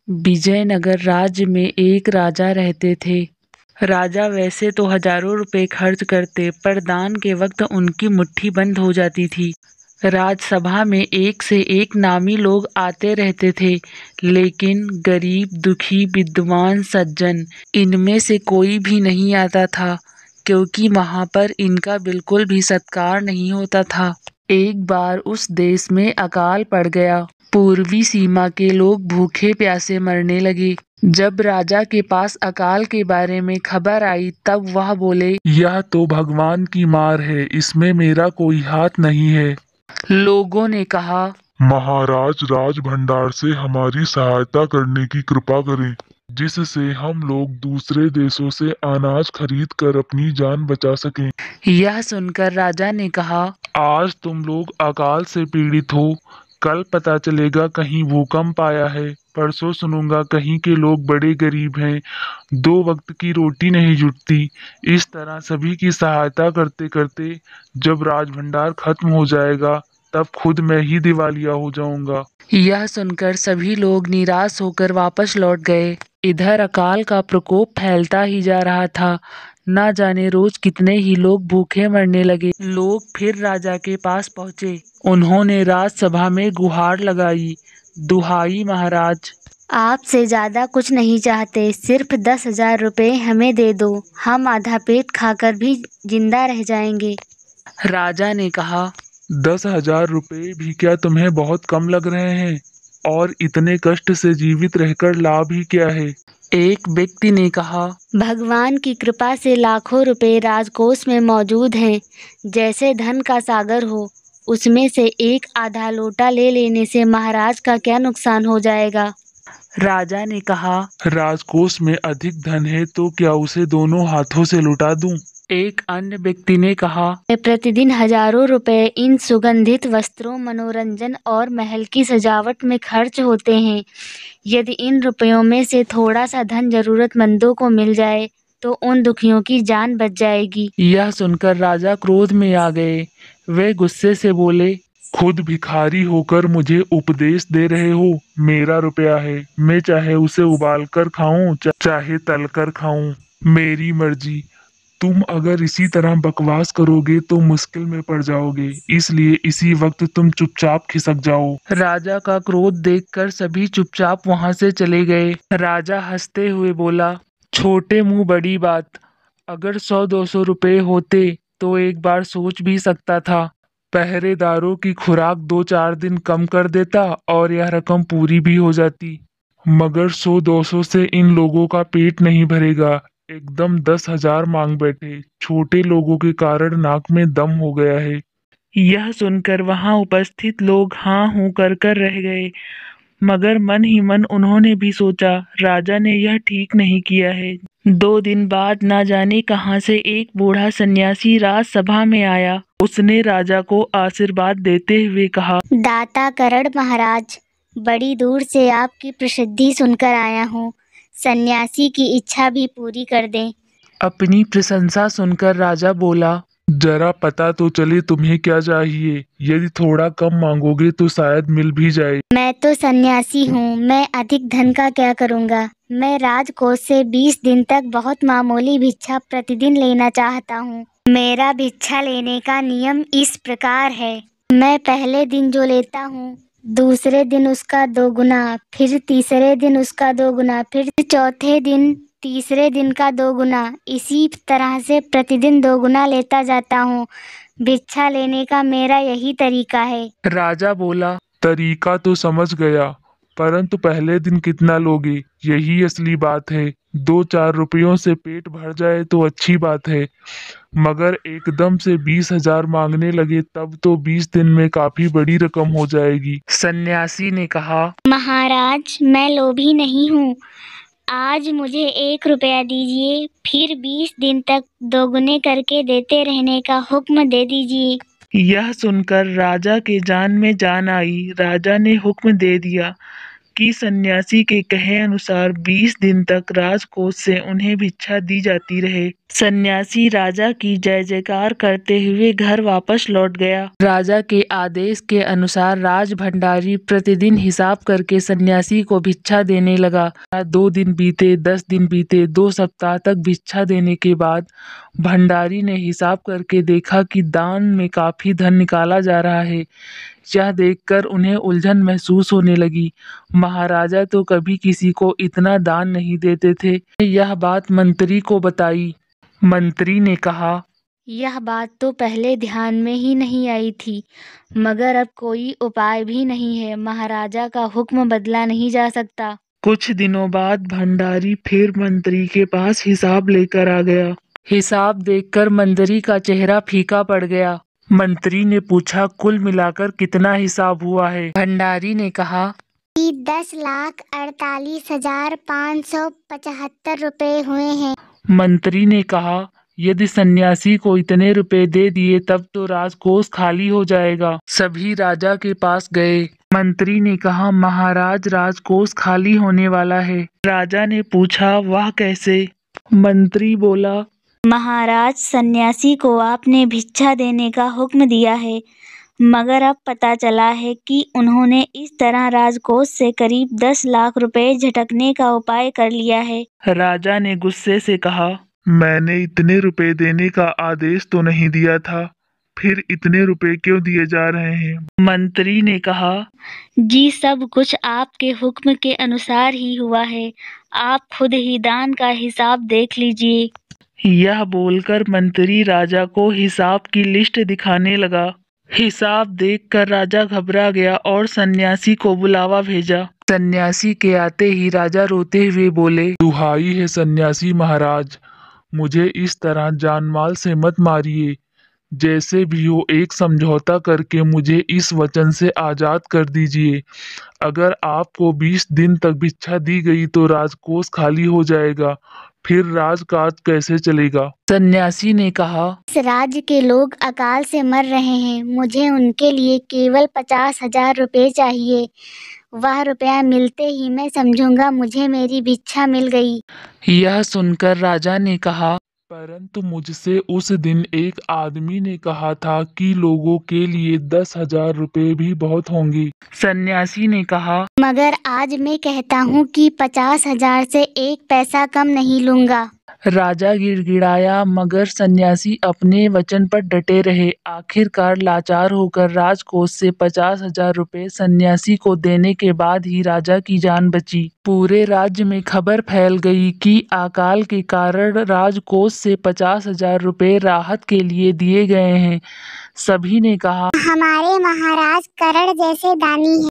विजयनगर राज्य में एक राजा रहते थे। राजा वैसे तो हजारों रुपए खर्च करते, पर दान के वक्त उनकी मुट्ठी बंद हो जाती थी। राजसभा में एक से एक नामी लोग आते रहते थे, लेकिन गरीब, दुखी, विद्वान, सज्जन, इनमें से कोई भी नहीं आता था, क्योंकि वहां पर इनका बिल्कुल भी सत्कार नहीं होता था। एक बार उस देश में अकाल पड़ गया। पूर्वी सीमा के लोग भूखे प्यासे मरने लगे। जब राजा के पास अकाल के बारे में खबर आई, तब वह बोले, यह तो भगवान की मार है, इसमें मेरा कोई हाथ नहीं है। लोगों ने कहा, महाराज, राज भंडार से हमारी सहायता करने की कृपा करें, जिससे हम लोग दूसरे देशों से अनाज खरीद कर अपनी जान बचा सकें। यह सुनकर राजा ने कहा, आज तुम लोग अकाल से पीड़ित हो, कल पता चलेगा कहीं भूकंप आया है, परसों सुनूंगा कहीं के लोग बड़े गरीब हैं, दो वक्त की रोटी नहीं जुटती। इस तरह सभी की सहायता करते करते जब राज भंडार खत्म हो जाएगा, तब खुद मैं ही दिवालिया हो जाऊंगा। यह सुनकर सभी लोग निराश होकर वापस लौट गए। इधर अकाल का प्रकोप फैलता ही जा रहा था। न जाने रोज कितने ही लोग भूखे मरने लगे। लोग फिर राजा के पास पहुंचे। उन्होंने राजसभा में गुहार लगाई, दुहाई महाराज, आपसे ज्यादा कुछ नहीं चाहते, सिर्फ 10,000 रुपये हमें दे दो, हम आधा पेट खाकर भी जिंदा रह जाएंगे। राजा ने कहा, 10,000 रुपये भी क्या तुम्हें बहुत कम लग रहे हैं? और इतने कष्ट से जीवित रहकर लाभ ही क्या है? एक व्यक्ति ने कहा, भगवान की कृपा से लाखों रुपए राजकोष में मौजूद हैं। जैसे धन का सागर हो, उसमें से एक आधा लोटा ले लेने से महाराज का क्या नुकसान हो जाएगा। राजा ने कहा, राजकोष में अधिक धन है तो क्या उसे दोनों हाथों से लुटा दूं? एक अन्य व्यक्ति ने कहा, प्रतिदिन हजारों रुपए इन सुगंधित वस्त्रों, मनोरंजन और महल की सजावट में खर्च होते हैं। यदि इन रुपयों में से थोड़ा सा धन जरूरतमंदों को मिल जाए, तो उन दुखियों की जान बच जाएगी। यह सुनकर राजा क्रोध में आ गए। वे गुस्से से बोले, खुद भिखारी होकर मुझे उपदेश दे रहे हो? मेरा रुपया है, मैं चाहे उसे उबाल कर खाऊं, चाहे तल कर खाऊं, मेरी मर्जी। तुम अगर इसी तरह बकवास करोगे तो मुश्किल में पड़ जाओगे, इसलिए इसी वक्त तुम चुपचाप खिसक जाओ। राजा का क्रोध देखकर सभी चुपचाप वहां से चले गए। राजा हंसते हुए बोला, छोटे मुंह बड़ी बात, अगर 100-200 रुपए होते तो एक बार सोच भी सकता था। पहरेदारों की खुराक 2-4 दिन कम कर देता और यह रकम पूरी भी हो जाती। मगर 100-200 से इन लोगों का पेट नहीं भरेगा। एकदम 10,000 मांग बैठे। छोटे लोगों के कारण नाक में दम हो गया है। यह सुनकर वहां उपस्थित लोग हाँ हूं कर रह गए, मगर मन ही मन उन्होंने भी सोचा, राजा ने यह ठीक नहीं किया है। 2 दिन बाद न जाने कहां से एक बूढ़ा सन्यासी राजसभा में आया। उसने राजा को आशीर्वाद देते हुए कहा, दाता करण महाराज, बड़ी दूर से आपकी प्रसिद्धि सुनकर आया हूँ। सन्यासी की इच्छा भी पूरी कर दें। अपनी प्रशंसा सुनकर राजा बोला, जरा पता तो चले तुम्हें क्या चाहिए। यदि थोड़ा कम मांगोगे तो शायद मिल भी जाए। मैं तो सन्यासी हूँ, मैं अधिक धन का क्या करूँगा। मैं राजकोष से 20 दिन तक बहुत मामूली भिक्षा प्रतिदिन लेना चाहता हूँ। मेरा भिक्षा लेने का नियम इस प्रकार है, मैं पहले दिन जो लेता हूँ, दूसरे दिन उसका 2 गुना, फिर तीसरे दिन उसका 2 गुना, फिर चौथे दिन तीसरे दिन का 2 गुना, इसी तरह से प्रतिदिन 2 गुना लेता जाता हूँ। भिक्षा लेने का मेरा यही तरीका है। राजा बोला, तरीका तो समझ गया, परंतु पहले दिन कितना लोगे, यही असली बात है। 2-4 रुपयों से पेट भर जाए तो अच्छी बात है, मगर एकदम से 20,000 मांगने लगे तब तो 20 दिन में काफी बड़ी रकम हो जाएगी। सन्यासी ने कहा, महाराज, मैं लोभी नहीं हूँ। आज मुझे 1 रुपया दीजिए, फिर 20 दिन तक दोगुने करके देते रहने का हुक्म दे दीजिए। यह सुनकर राजा के जान में जान आई। राजा ने हुक्म दे दिया कि सन्यासी के कहे अनुसार 20 दिन तक राजकोष से उन्हें भिक्षा दी जाती रहे। सन्यासी राजा की जय जयकार करते हुए घर वापस लौट गया। राजा के आदेश के अनुसार राज भंडारी प्रतिदिन हिसाब करके सन्यासी को भिक्षा देने लगा। 2 दिन बीते, 10 दिन बीते, 2 सप्ताह तक भिक्षा देने के बाद भंडारी ने हिसाब करके देखा कि दान में काफी धन निकाला जा रहा है। यह देखकर उन्हें उलझन महसूस होने लगी। महाराजा तो कभी किसी को इतना दान नहीं देते थे। यह बात मंत्री को बताई। मंत्री ने कहा, यह बात तो पहले ध्यान में ही नहीं आई थी, मगर अब कोई उपाय भी नहीं है। महाराजा का हुक्म बदला नहीं जा सकता। कुछ दिनों बाद भंडारी फिर मंत्री के पास हिसाब लेकर आ गया। हिसाब देखकर मंत्री का चेहरा फीका पड़ गया। मंत्री ने पूछा, कुल मिलाकर कितना हिसाब हुआ है? भंडारी ने कहा, 10,48,575 रुपए हुए हैं। मंत्री ने कहा, यदि सन्यासी को इतने रुपए दे दिए तब तो राजकोष खाली हो जाएगा। सभी राजा के पास गए। मंत्री ने कहा, महाराज, राजकोष खाली होने वाला है। राजा ने पूछा, वह कैसे? मंत्री बोला, महाराज, सन्यासी को आपने भिक्षा देने का हुक्म दिया है, मगर अब पता चला है कि उन्होंने इस तरह राजकोष से करीब 10 लाख रुपए झटकने का उपाय कर लिया है। राजा ने गुस्से से कहा, मैंने इतने रुपए देने का आदेश तो नहीं दिया था, फिर इतने रुपए क्यों दिए जा रहे हैं? मंत्री ने कहा, जी, सब कुछ आपके हुक्म के अनुसार ही हुआ है। आप खुद ही दान का हिसाब देख लीजिए। यह बोलकर मंत्री राजा को हिसाब की लिस्ट दिखाने लगा। हिसाब देखकर राजा घबरा गया और सन्यासी को बुलावा भेजा। सन्यासी के आते ही राजा रोते हुए बोले, दुहाई है सन्यासी महाराज, मुझे इस तरह जानमाल से मत मारिए। जैसे भी हो एक समझौता करके मुझे इस वचन से आजाद कर दीजिए। अगर आपको 20 दिन तक भिक्षा दी गई तो राजकोष खाली हो जाएगा, फिर राजकाज कैसे चलेगा? सन्यासी ने कहा, इस राज्य के लोग अकाल से मर रहे हैं, मुझे उनके लिए केवल 50,000 रुपए चाहिए। वह रुपया मिलते ही मैं समझूंगा मुझे मेरी भिक्षा मिल गई। यह सुनकर राजा ने कहा, परंतु मुझसे उस दिन एक आदमी ने कहा था कि लोगों के लिए 10,000 रुपए भी बहुत होंगे। सन्यासी ने कहा, मगर आज मैं कहता हूँ कि 50,000 से 1 पैसा कम नहीं लूंगा। राजा गिड़गिड़ाया, मगर सन्यासी अपने वचन पर डटे रहे। आखिरकार लाचार होकर राजकोष से 50,000 रुपए सन्यासी को देने के बाद ही राजा की जान बची। पूरे राज्य में खबर फैल गई कि अकाल के कारण राजकोष से 50,000 रुपए राहत के लिए दिए गए हैं। सभी ने कहा, हमारे महाराज करण जैसे दानी हैं।